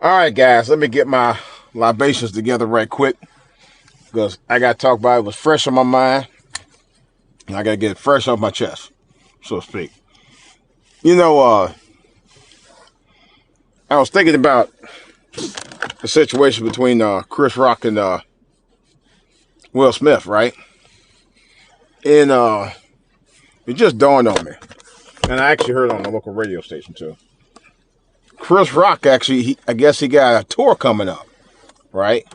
All right, guys, let me get my libations together right quick because I got to talk about it. It was fresh on my mind, and I got to get it fresh off my chest, so to speak. You know, I was thinking about the situation between Chris Rock and Will Smith, right? And it just dawned on me, and I actually heard it on the local radio station too. Chris Rock actually, I guess he got a tour coming up, right?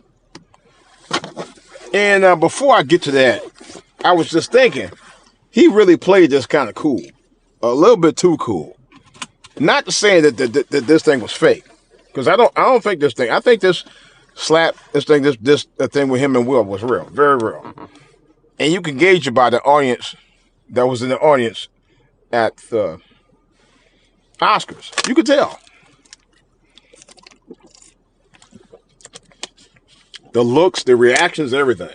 And before I get to that, I was just thinking, he really played this kind of cool, a little bit too cool. Not to say that this thing was fake, because I don't think this thing. I think this thing with him and Will was real, very real. And you can gauge it by the audience that was in the audience at the OSCARS. You could tell. The looks, the reactions, everything.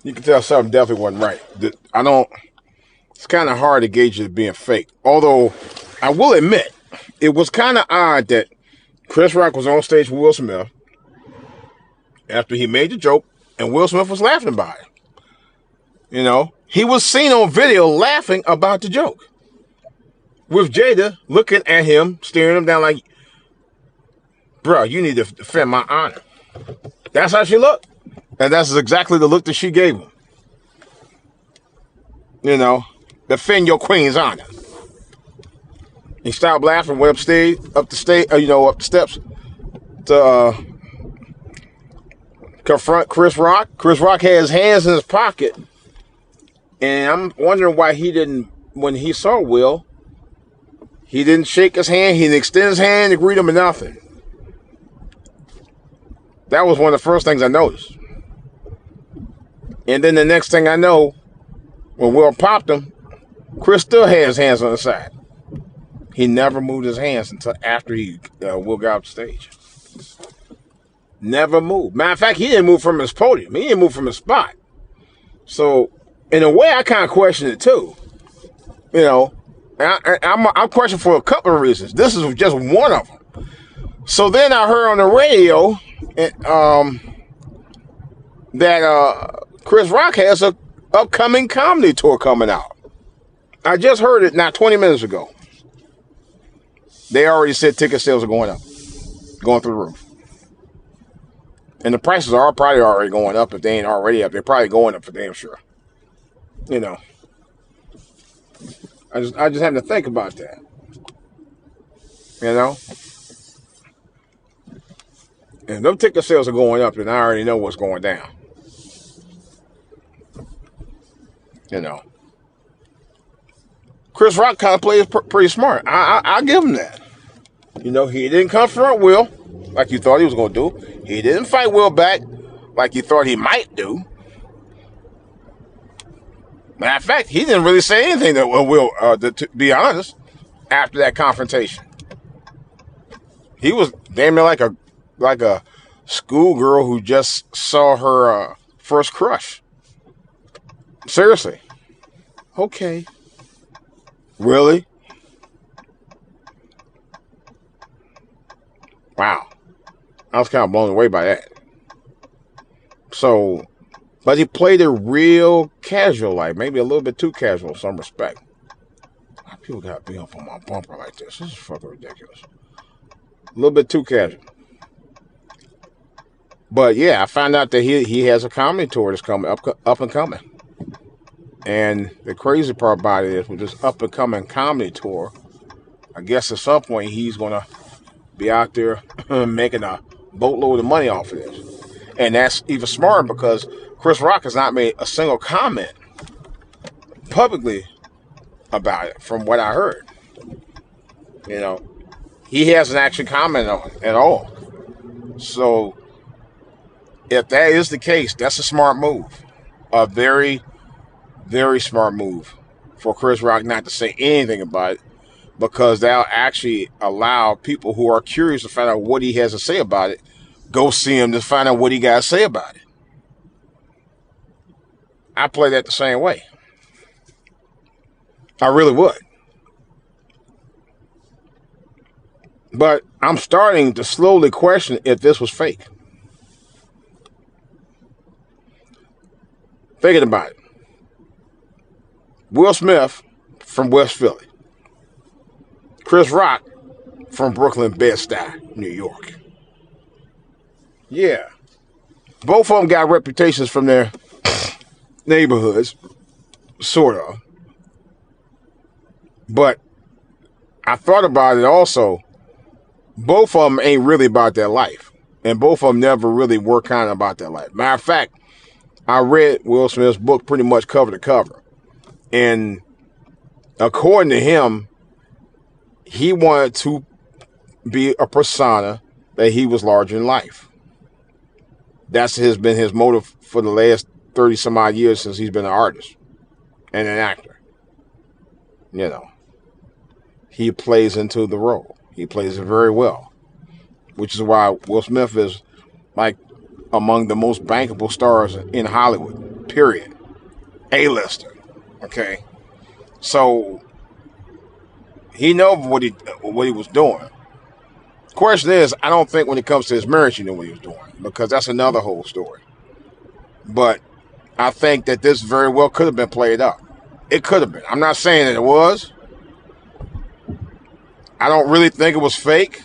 You can tell something definitely wasn't right. It's kind of hard to gauge it being fake. Although, I will admit, it was kind of odd that Chris Rock was on stage with Will Smith after he made the joke, and Will Smith was laughing about it. You know, he was seen on video laughing about the joke, with Jada looking at him, staring him down like, bro, you need to defend my honor. That's how she looked. And that's exactly the look that she gave him. You know, defend your queen's honor. He stopped laughing, went up the steps to confront Chris Rock. Chris Rock had his hands in his pocket. And I'm wondering why he didn't, when he saw Will, he didn't shake his hand, he didn't extend his hand to greet him or nothing. That was one of the first things I noticed. And then the next thing I know, when Will popped him, Chris still had his hands on the side. He never moved his hands until after Will got off the stage. Never moved. Matter of fact, he didn't move from his podium. He didn't move from his spot. So, in a way, I kind of question it too. You know, I'm questioning for a couple of reasons. This is just one of them. So then I heard on the radio that Chris Rock has a upcoming comedy tour coming out. I just heard it not 20 minutes ago. They already said ticket sales are going up, going through the roof. And the prices are probably already going up. If they ain't already up, they're probably going up for damn sure. You know, I just have to think about that. You know, and them ticket sales are going up, and I already know what's going down. You know, Chris Rock kind of plays pretty smart. I'll give him that. You know, he didn't confront Will like you thought he was going to do. He didn't fight Will back like you thought he might do. Matter of fact, he didn't really say anything to Will, to be honest, after that confrontation. He was damn near like a schoolgirl who just saw her first crush. Seriously. Okay. Really? Wow. I was kind of blown away by that. So, but he played it real casual, like maybe a little bit too casual in some respect. Why people got to be up on my bumper like this? This is fucking ridiculous. A little bit too casual. But yeah, I found out that he has a comedy tour that's coming up and coming. And the crazy part about it is with this up and coming comedy tour, I guess at some point he's gonna be out there making a boatload of money off of this. And that's even smarter because Chris Rock has not made a single comment publicly about it from what I heard. You know, he hasn't actually commented on it at all. So if that is the case, that's a smart move. A very, very smart move for Chris Rock not to say anything about it, because that'll actually allow people who are curious to find out what he has to say about it, go see him to find out what he got to say about it. I play that the same way. I really would. But I'm starting to slowly question if this was fake. Thinking about it. Will Smith from West Philly. Chris Rock from Brooklyn, Bed-Stuy, New York. Yeah. Both of them got reputations from their neighborhoods, sort of. But I thought about it also. Both of them ain't really about their life. And both of them never really were kind of about their life. Matter of fact, I read Will Smith's book pretty much cover to cover. And according to him, he wanted to be a persona that he was larger than life. That's been his motive for the last 30 some odd years since he's been an artist and an actor. You know, he plays into the role. He plays it very well, which is why Will Smith is like among the most bankable stars in Hollywood, period. A-lister, okay? So he knew what he was doing. Question is, I don't think when it comes to his marriage he knew what he was doing, because that's another whole story. But I think that this very well could have been played up. It could have been. I'm not saying that it was. I don't really think it was fake.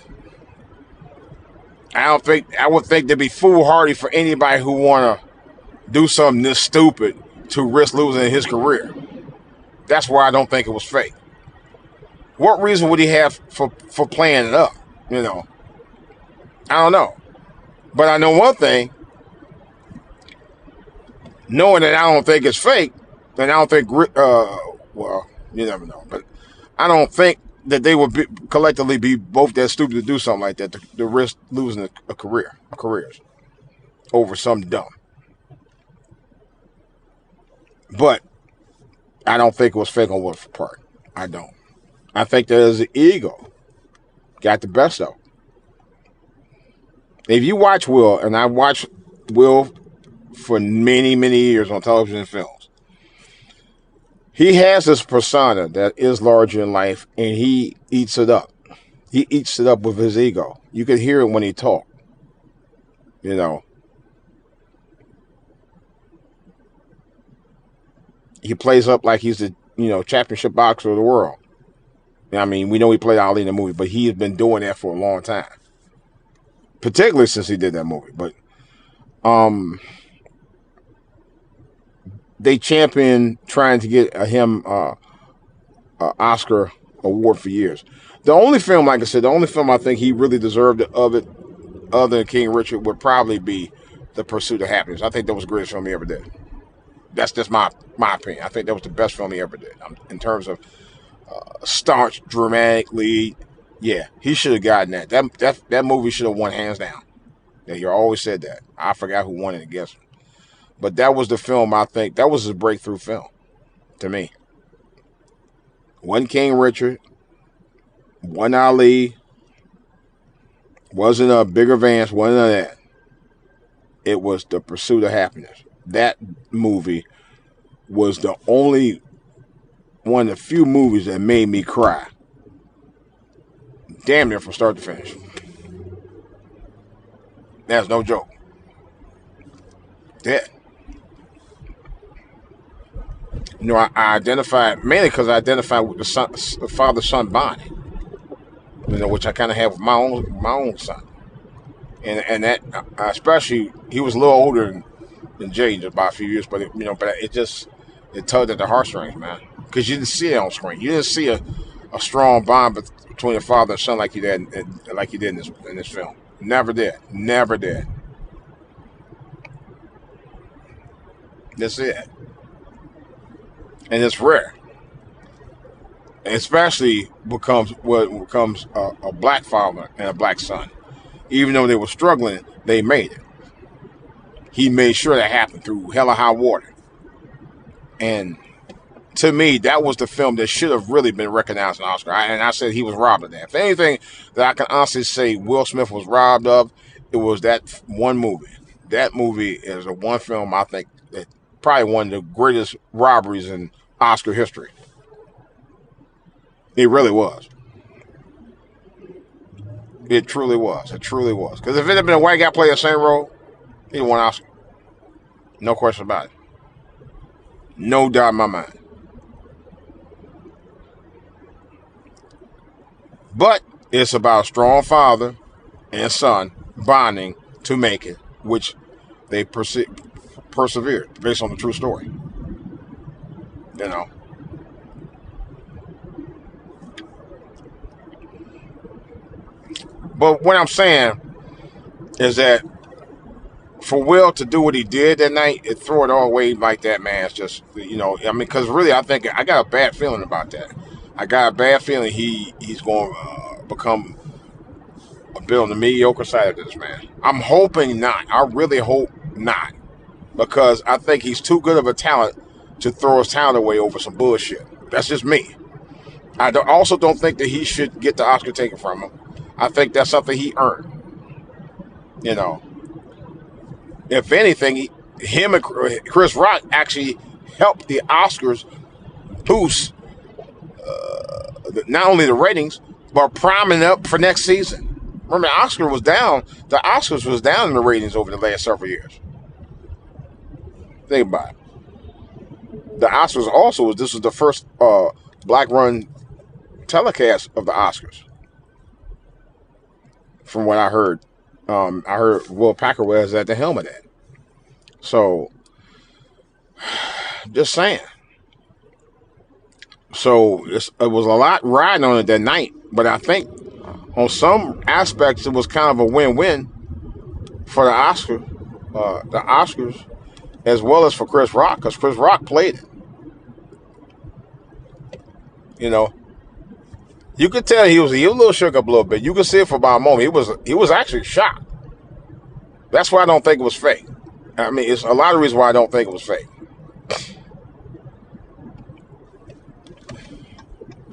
I would think that'd be foolhardy for anybody who want to do something this stupid to risk losing his career. That's why I don't think it was fake. What reason would he have for playing it up? You know, I don't know. But I know one thing. Knowing that I don't think it's fake, and I don't think, well, you never know. But I don't think that they would collectively be both that stupid to do something like that, to risk losing careers over something dumb. But I don't think it was fake on Will's part. I don't. I think that his ego got the best of him. If you watch Will, and I watched Will for many, many years on television and films, he has this persona that is larger in life, and he eats it up. He eats it up with his ego. You could hear it when he talks. You know. He plays up like he's the, championship boxer of the world. I mean, we know he played Ali in the movie, but he has been doing that for a long time. Particularly since he did that movie. But they championed trying to get him an Oscar award for years. The only film, like I said, I think he really deserved of it, other than King Richard, would probably be The Pursuit of Happiness. I think that was the greatest film he ever did. That's just my opinion. I think that was the best film he ever did. In terms of staunch, dramatic lead, yeah, he should have gotten that. That movie should have won hands down. Yeah, you always said that. I forgot who won it against him. But that was the film, I think, that was his breakthrough film, to me. Wasn't King Richard, wasn't Ali, wasn't a Bigger Vance, wasn't none of that. It was The Pursuit of Happiness. That movie was the only one of the few movies that made me cry. Damn near from start to finish. That's no joke. Dead. I identified, mainly because I identified with the father-son bond, which I kind of have with my own son. And that, especially, he was a little older than Jay, just by a few years, but it tugged at the heartstrings, man. Because you didn't see it on screen. You didn't see a strong bond between a father and son like you did in this film. Never did. Never did. That's it. And it's rare. And especially becomes a black father and a black son. Even though they were struggling, they made it. He made sure that happened through hell or high water. And to me, that was the film that should have really been recognized an Oscar. And I said he was robbed of that. If anything that I can honestly say Will Smith was robbed of, it was that one movie. That movie is the one film I think that probably one of the greatest robberies in Oscar history. It really was. It truly was. It truly was. Because if it had been a white guy playing the same role, he'd won Oscar. No question about it. No doubt in my mind. But it's about a strong father and son bonding to make it, which they persevered based on the true story. You know. But what I'm saying is that for Will to do what he did that night, it threw it all away like that, man. It's just, I mean, because really, I think I got a bad feeling about that. I got a bad feeling he's going to become a bit on the mediocre side of this, man. I'm hoping not. I really hope not, because I think he's too good of a talent to throw his talent away over some bullshit. That's just me. I also don't think that he should get the Oscar taken from him. I think that's something he earned. If anything, him and Chris Rock actually helped the Oscars boost not only the ratings, but priming up for next season. Remember, the Oscars was down in the ratings over the last several years. Think about it. The Oscars also this was the first black-run telecast of the Oscars. From what I heard, Will Packer was at the helm of that. So, just saying. So it was a lot riding on it that night, but I think on some aspects it was kind of a win-win for the Oscars, as well as for Chris Rock, because Chris Rock played it. You could tell he was a little shook up a little bit. You could see it for about a moment. He was actually shocked. That's why I don't think it was fake. I mean, it's a lot of reasons why I don't think it was fake.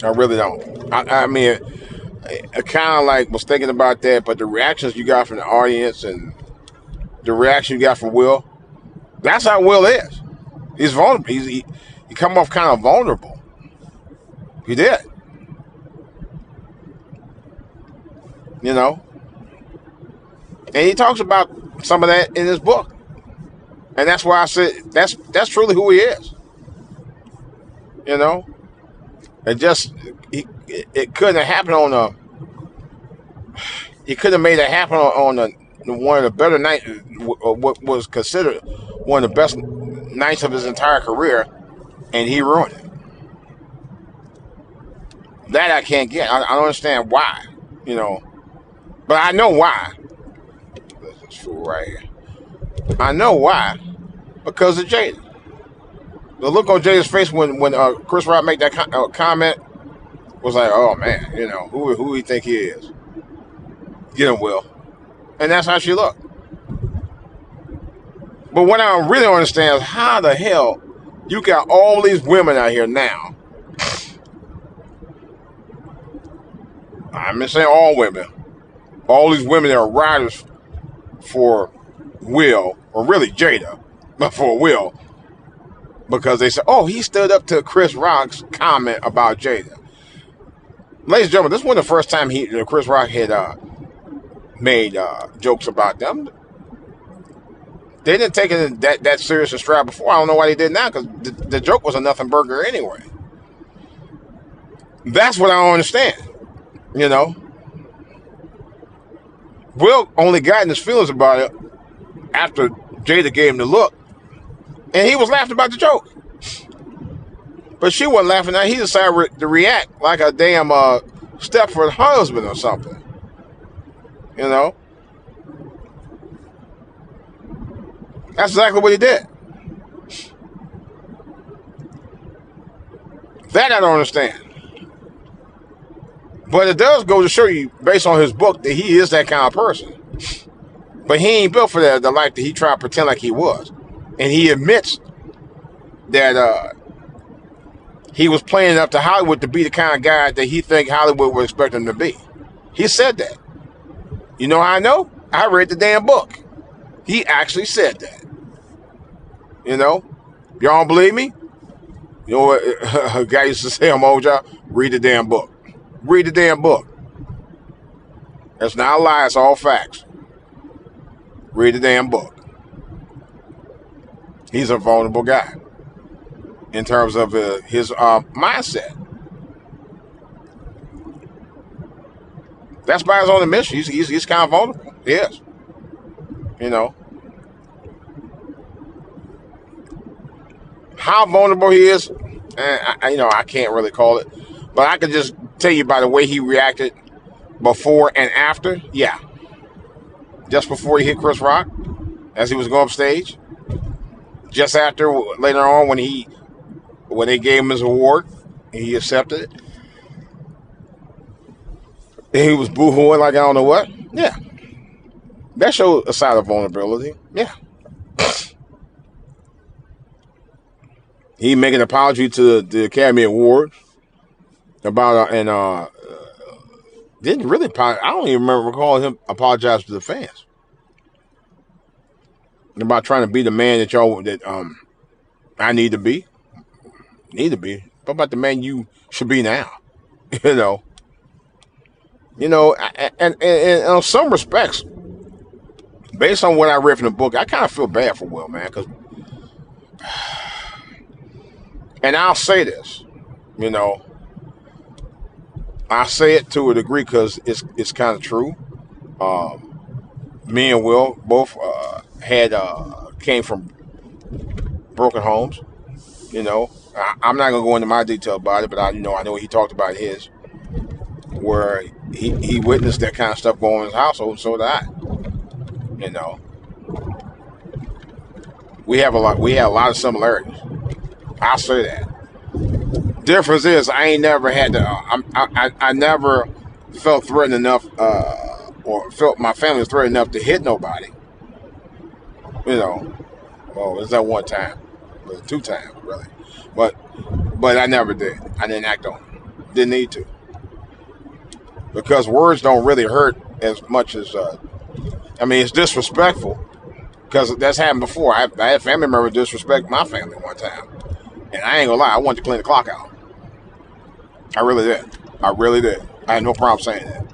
I really don't. I mean, I kind of like was thinking about that, but the reactions you got from the audience and the reaction you got from Will, that's how Will is. He's vulnerable. He come off kind of vulnerable. He did. And he talks about some of that in his book. And that's why I said that's truly who he is. It couldn't have happened he could have made it happen on one of the better nights, what was considered one of the best nights of his entire career, and he ruined it. That I can't get. I don't understand why, but I know why. This fool right here. I know why, because of Jada. The look on Jada's face when Chris Rock made that comment was like, oh man, who he think he is? Get him, Will. And that's how she looked. But what I really don't understand is how the hell you got all these women out here now. I'm not saying all women. All these women that are riders for Will, or really Jada, but for Will, because they said, oh, he stood up to Chris Rock's comment about Jada. Ladies and gentlemen, this wasn't the first time Chris Rock had made jokes about them. They didn't take it that serious a stride before. I don't know why they did now, because the joke was a nothing burger anyway. That's what I don't understand. Will only got in his feelings about it after Jada gave him the look, and he was laughing about the joke. But she wasn't laughing at it. He decided to react like a damn Stepford husband or something. That's exactly what he did. That I don't understand. But it does go to show you, based on his book, that he is that kind of person. But he ain't built for the life that he tried to pretend like he was. And he admits that he was playing up to Hollywood to be the kind of guy that he think Hollywood would expect him to be. He said that. You know how I know? I read the damn book. He actually said that. Y'all don't believe me? You know what a guy used to say on my old job? Read the damn book. Read the damn book. It's not a lie. It's all facts. Read the damn book. He's a vulnerable guy in terms of his mindset. That's by his own admission. He's kind of vulnerable. He is. You know how vulnerable he is. I can't really call it, but I can just tell you by the way he reacted before and after. Yeah, just before he hit Chris Rock, as he was going up stage. Just after, later on, when they gave him his award, he accepted it. And he was boo-hooing like I don't know what. Yeah, that showed a side of vulnerability. Yeah. He made an apology to the Academy Awards about didn't really. I don't even recall him apologize to the fans about trying to be the man that I need to be, but about the man you should be now. you know, and in some respects, based on what I read from the book, I kind of feel bad for Will, man, because. And I'll say this, I say it to a degree because it's kind of true. Me and Will both came from broken homes. I'm not gonna go into my detail about it, but I know he talked about his, where he witnessed that kind of stuff going on in his household, and so did I. We have a lot of similarities. I'll say that. Difference is I ain't never had to. I never felt threatened enough, or felt my family was threatened enough to hit nobody. Well, it's that one time, but 2 times really. But I never did. I didn't act on it. Didn't need to, because words don't really hurt as much as. It's disrespectful, because that's happened before. I had family members disrespect my family one time. And I ain't gonna lie, I wanted to clean the clock out. I really did. I had no problem saying that.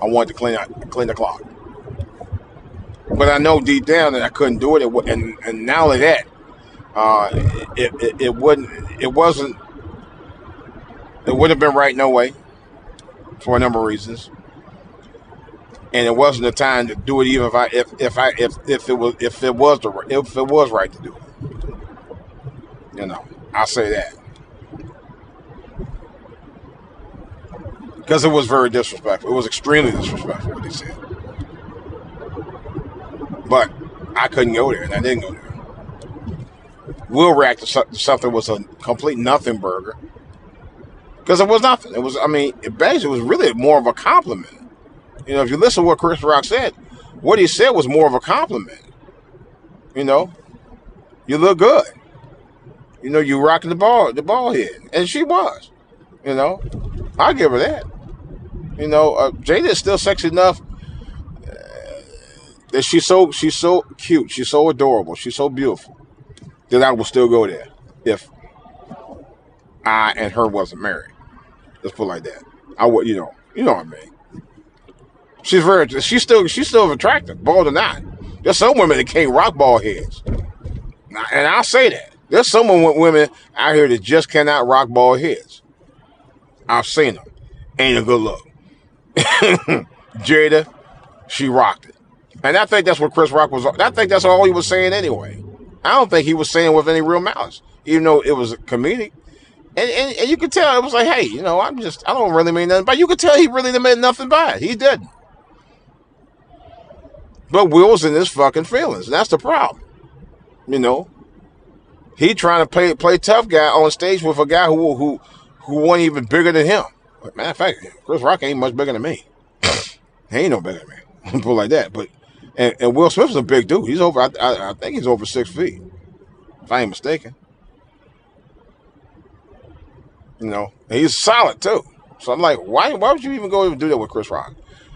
I wanted to clean the clock. But I know deep down that I couldn't do it. And not only that, it wouldn't have been right no way, for a number of reasons. And it wasn't the time to do it, even if it was right to do it. I'll say that. Because it was very disrespectful. It was extremely disrespectful what he said. But I couldn't go there, and I didn't go there. Will react to something was a complete nothing burger. Because it was nothing. It was, it basically was really more of a compliment. If you listen to what Chris Rock said, what he said was more of a compliment. You look good. You rocking the ball head. And she was. I'll give her that. Jada is still sexy enough that she's so cute. She's so adorable. She's so beautiful that I will still go there if I and her wasn't married. Let's put it like that. I would, you know what I mean. She's still attractive, bald or not. There's some women that can't rock bald heads. And I'll say that. There's some women out here that just cannot rock bald heads. I've seen them. Ain't a good look. Jada, she rocked it. And I think that's what Chris Rock was. I think that's all he was saying anyway. I don't think he was saying with any real malice, even though it was a comedic. And you could tell it was like, hey, I don't really mean nothing. But you could tell he really didn't mean nothing by it. He didn't. But Will's in his fucking feelings. And that's the problem. He trying to play tough guy on stage with a guy who wasn't even bigger than him. Matter of fact, Chris Rock ain't much bigger than me. He ain't no bigger than me. Put it like that. But and Will Smith's a big dude. He's over. I think he's over 6 feet, if I ain't mistaken. And he's solid too. So I'm like, why would you even go and do that with Chris Rock?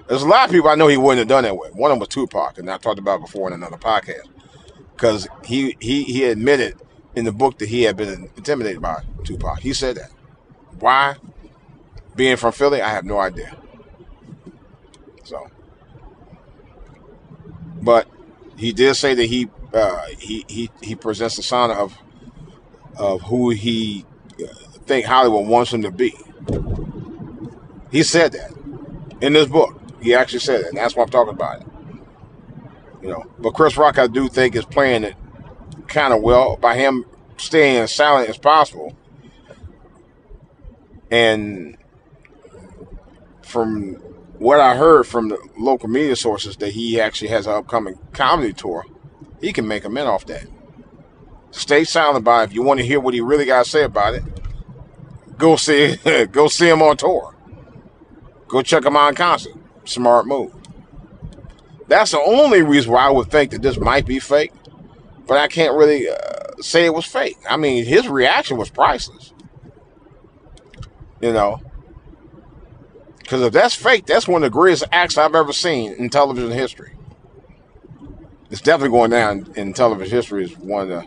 There's a lot of people I know he wouldn't have done that with. One of them was Tupac, and I talked about it before in another podcast, because he admitted in the book that he had been intimidated by Tupac. He said that. Why? Being from Philly, I have no idea. So But he did say that he presents the sign of who he think Hollywood wants him to be. He said that in this book. He actually said it, and that's why I'm talking about it. But Chris Rock, I do think, is playing it kind of well by him staying as silent as possible. And from what I heard from the local media sources, that he actually has an upcoming comedy tour. He can make a mint off that. Stay silent about it. If you want to hear what he really got to say about it, go see him on tour. Go check him out in concert. Smart move. That's the only reason why I would think that this might be fake, but I can't really say it was fake. I mean, his reaction was priceless. Because if that's fake, that's one of the greatest acts I've ever seen in television history. It's definitely going down in television history as one of the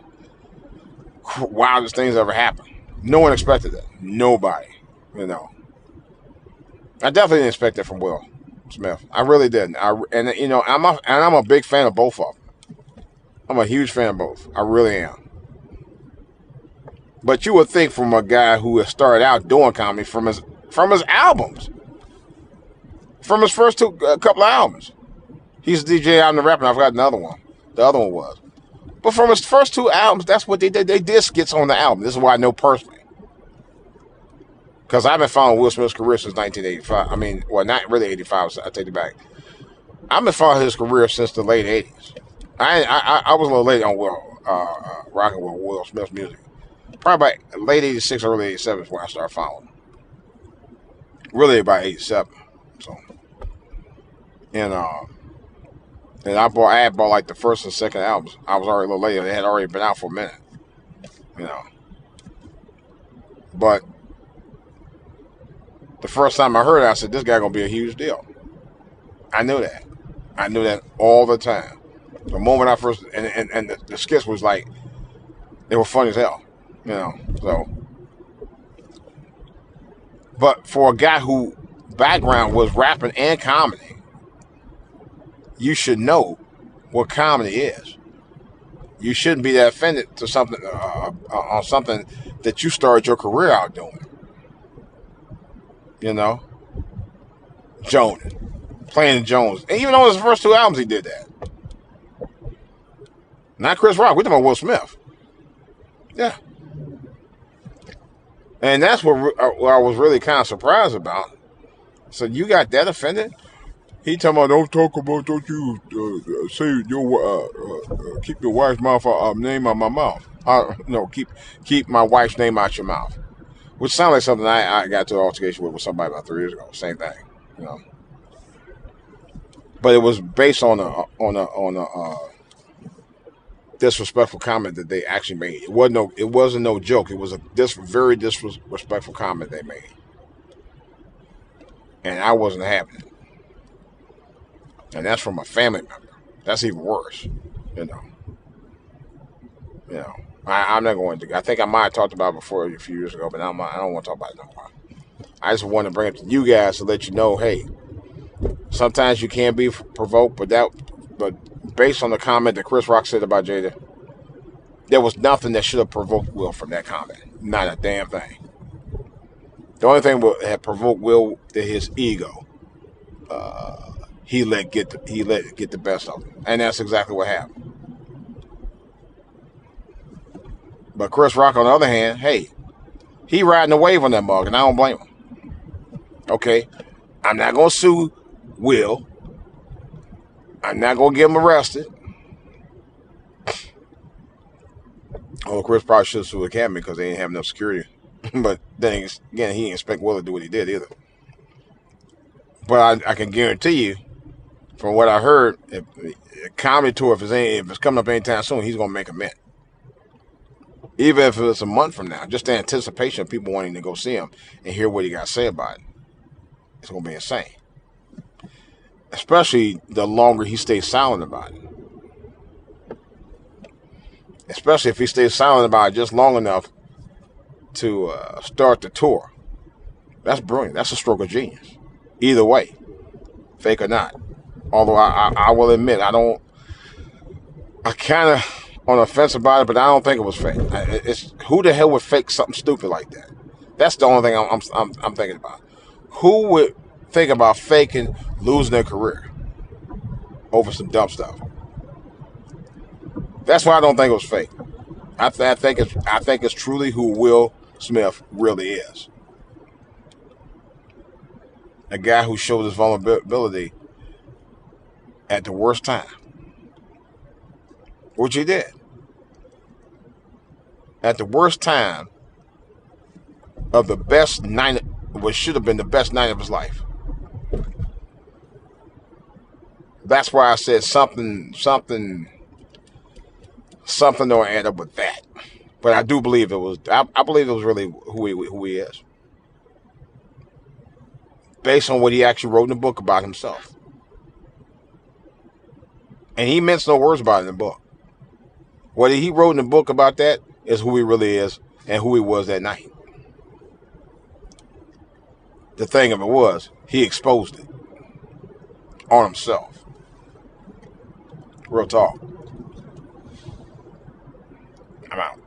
wildest things that ever happened. No one expected that. Nobody. I definitely didn't expect that from Will Smith. I really didn't. I'm a big fan of both of them. I'm a huge fan of both. I really am. But you would think from a guy who has started out doing comedy from his albums, from his first couple of albums. He's DJ, I'm the rapper. I forgot another one. The other one was. But from his first two albums, that's what they did. They did skits on the album. This is what I know personally. Because I've been following Will Smith's career since 1985. I mean, well, not really 85. So I take it back. I've been following his career since the late 80s. I was a little late on rocking with Will Smith's music. Probably about late 86, early 87 is when I started following. Really about 87. So, and I had bought like the first and second albums. I was already a little late. They had already been out for a minute. But the first time I heard it, I said, this guy gonna be a huge deal. I knew that. I knew that all the time. The moment I first and the skits was like, they were funny as hell. So. But for a guy who background was rapping and comedy, you should know what comedy is. You shouldn't be that offended to something on something that you started your career out doing. Jones, playing Jones, and even on his first two albums, he did that. Not Chris Rock. We're talking about Will Smith. Yeah. And that's what I was really kind of surprised about. So you got that offended? He talking about don't you say keep your wife's name out my mouth. Keep my wife's name out your mouth. Which sounds like something I got to an altercation with somebody about 3 years ago. Same thing, But it was based on a disrespectful comment that they actually made. It wasn't no joke. It was a very disrespectful comment they made, and I wasn't having it. And that's from a family member. That's even worse, I'm not going to. I think I might have talked about it before a few years ago, but I don't want to talk about it no more. I just want to bring it to you guys to let you know, hey, sometimes you can be provoked, but based on the comment that Chris Rock said about Jada, there was nothing that should have provoked Will from that comment. Not a damn thing. The only thing that had provoked Will is his ego. He let it get the best of him, and that's exactly what happened. But Chris Rock, on the other hand, hey, he riding the wave on that mug, and I don't blame him. Okay, I'm not gonna sue Will. I'm not gonna get him arrested. Well, Chris probably should sue the Academy because they didn't have enough security. But then again, he didn't expect Will to do what he did either. But I can guarantee you, from what I heard, if a comedy tour, if it's coming up anytime soon, he's gonna make a mint. Even if it's a month from now, just the anticipation of people wanting to go see him and hear what he got to say about it, it's gonna be insane. Especially the longer he stays silent about it. Especially if he stays silent about it just long enough to start the tour. That's brilliant. That's a stroke of genius. Either way, fake or not. Although I will admit, I don't I kind of on the fence about it, but I don't think it was fake. It's who the hell would fake something stupid like that? That's the only thing I'm thinking about. Who would think about faking losing their career over some dumb stuff? That's why I don't think it was fake. I think it's truly who Will Smith really is. A guy who showed his vulnerability at the worst time, which he did. At the worst time of the best night, what should have been the best night of his life. That's why I said something don't add up with that. But I do believe it was. I believe it was really who he is, based on what he actually wrote in the book about himself. And he mints no words about it in the book. What he wrote in the book about that is who he really is and who he was that night. The thing of it was, he exposed it on himself. Real talk. I'm out.